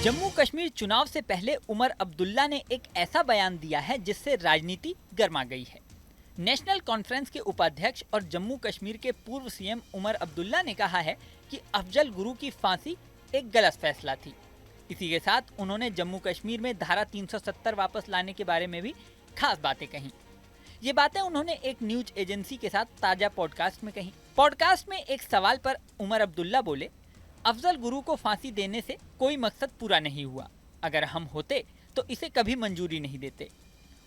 जम्मू कश्मीर चुनाव से पहले उमर अब्दुल्ला ने एक ऐसा बयान दिया है जिससे राजनीति गर्मा गई है। नेशनल कॉन्फ्रेंस के उपाध्यक्ष और जम्मू कश्मीर के पूर्व सीएम उमर अब्दुल्ला ने कहा है कि अफजल गुरु की फांसी एक गलत फैसला थी। इसी के साथ उन्होंने जम्मू कश्मीर में धारा 370 वापस लाने के बारे में भी खास बातें कही। ये बातें उन्होंने एक न्यूज एजेंसी के साथ ताजा पॉडकास्ट में कही। पॉडकास्ट में एक सवाल पर उमर अब्दुल्ला बोले, अफजल गुरु को फांसी देने से कोई मकसद पूरा नहीं हुआ। अगर हम होते तो इसे कभी मंजूरी नहीं देते।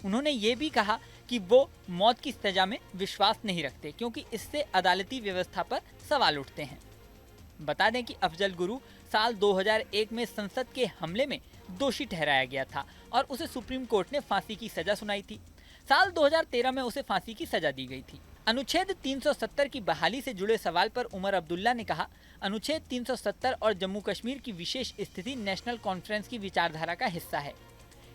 उन्होंने ये भी कहा कि वो मौत की सजा में विश्वास नहीं रखते क्योंकि इससे अदालती व्यवस्था पर सवाल उठते हैं। बता दें कि अफजल गुरु साल 2001 में संसद के हमले में दोषी ठहराया गया था और उसे सुप्रीम कोर्ट ने फांसी की सजा सुनाई थी। साल 2013 में उसे फांसी की सजा दी गई थी। अनुच्छेद 370 की बहाली से जुड़े सवाल पर उमर अब्दुल्ला ने कहा, अनुच्छेद 370 और जम्मू कश्मीर की विशेष स्थिति नेशनल कॉन्फ्रेंस की विचारधारा का हिस्सा है।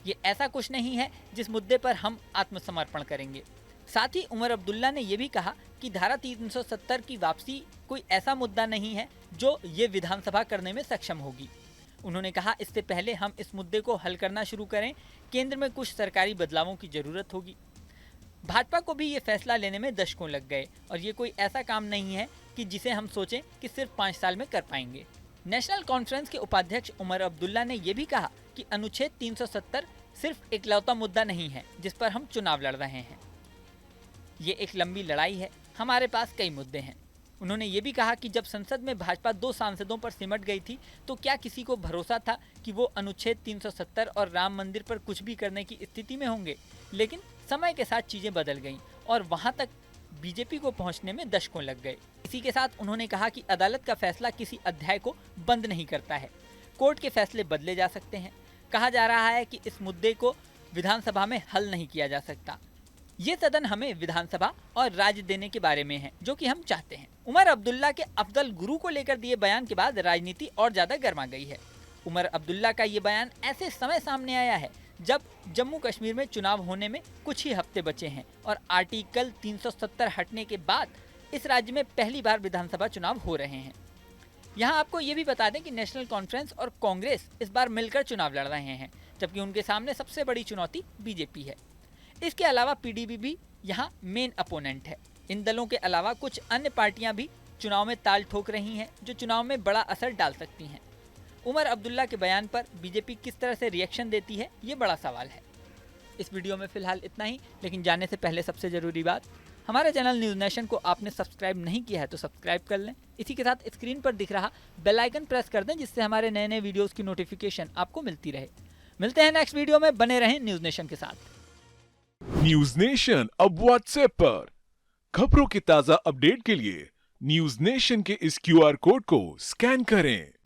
ये ऐसा कुछ नहीं है जिस मुद्दे पर हम आत्मसमर्पण करेंगे। साथ ही उमर अब्दुल्ला ने यह भी कहा कि धारा 370 की वापसी कोई ऐसा मुद्दा नहीं है जो ये विधानसभा करने में सक्षम होगी। उन्होंने कहा, इससे पहले हम इस मुद्दे को हल करना शुरू करें, केंद्र में कुछ सरकारी बदलावों की जरूरत होगी। भाजपा को भी ये फैसला लेने में दशकों लग गए और ये कोई ऐसा काम नहीं है कि जिसे हम सोचें कि सिर्फ 5 साल में कर पाएंगे। नेशनल कॉन्फ्रेंस के उपाध्यक्ष उमर अब्दुल्ला ने यह भी कहा कि अनुच्छेद 370 सिर्फ एकलौता मुद्दा नहीं है जिस पर हम चुनाव लड़ रहे हैं। ये एक लंबी लड़ाई है, हमारे पास कई मुद्दे हैं। उन्होंने ये भी कहा कि जब संसद में भाजपा 2 सांसदों पर सिमट गई थी तो क्या किसी को भरोसा था कि वो अनुच्छेद 370 और राम मंदिर पर कुछ भी करने की स्थिति में होंगे। लेकिन समय के साथ चीजें बदल गईं और वहां तक बीजेपी को पहुंचने में दशकों लग गए। इसी के साथ उन्होंने कहा कि अदालत का फैसला किसी अध्याय को बंद नहीं करता है, कोर्ट के फैसले बदले जा सकते हैं। कहा जा रहा है कि इस मुद्दे को विधानसभा में हल नहीं किया जा सकता। ये सदन हमें विधानसभा और राज्य देने के बारे में है जो कि हम चाहते हैं। उमर अब्दुल्ला के अफजल गुरु को लेकर दिए बयान के बाद राजनीति और ज्यादा गर्मा गई है। उमर अब्दुल्ला का ये बयान ऐसे समय सामने आया है जब जम्मू कश्मीर में चुनाव होने में कुछ ही हफ्ते बचे हैं और आर्टिकल 370 हटने के बाद इस राज्य में पहली बार विधानसभा चुनाव हो रहे हैं। यहाँ आपको ये भी बता दें कि नेशनल कॉन्फ्रेंस और कांग्रेस इस बार मिलकर चुनाव लड़ रहे हैं, जबकि उनके सामने सबसे बड़ी चुनौती बीजेपी है। इसके अलावा पीडीपी भी यहाँ मेन अपोनेंट है। इन दलों के अलावा कुछ अन्य पार्टियां भी चुनाव में ताल ठोक रही हैं जो चुनाव में बड़ा असर डाल सकती हैं। उमर अब्दुल्ला के बयान पर बीजेपी किस तरह से रिएक्शन देती है, ये बड़ा सवाल है। इस वीडियो में फिलहाल इतना ही, लेकिन जाने से पहले सबसे जरूरी बात, हमारे चैनल न्यूज़ नेशन को आपने सब्सक्राइब नहीं किया है तो सब्सक्राइब कर लें। इसी के साथ स्क्रीन पर दिख रहा बेल आइकन प्रेस कर दें जिससे हमारे नए नए वीडियोज़ की नोटिफिकेशन आपको मिलती रहे। मिलते हैं नेक्स्ट वीडियो में, बने रहें न्यूज़ नेशन के साथ। न्यूज नेशन अब व्हाट्सएप पर खबरों की ताजा अपडेट के लिए न्यूज नेशन के इस QR कोड को स्कैन करें।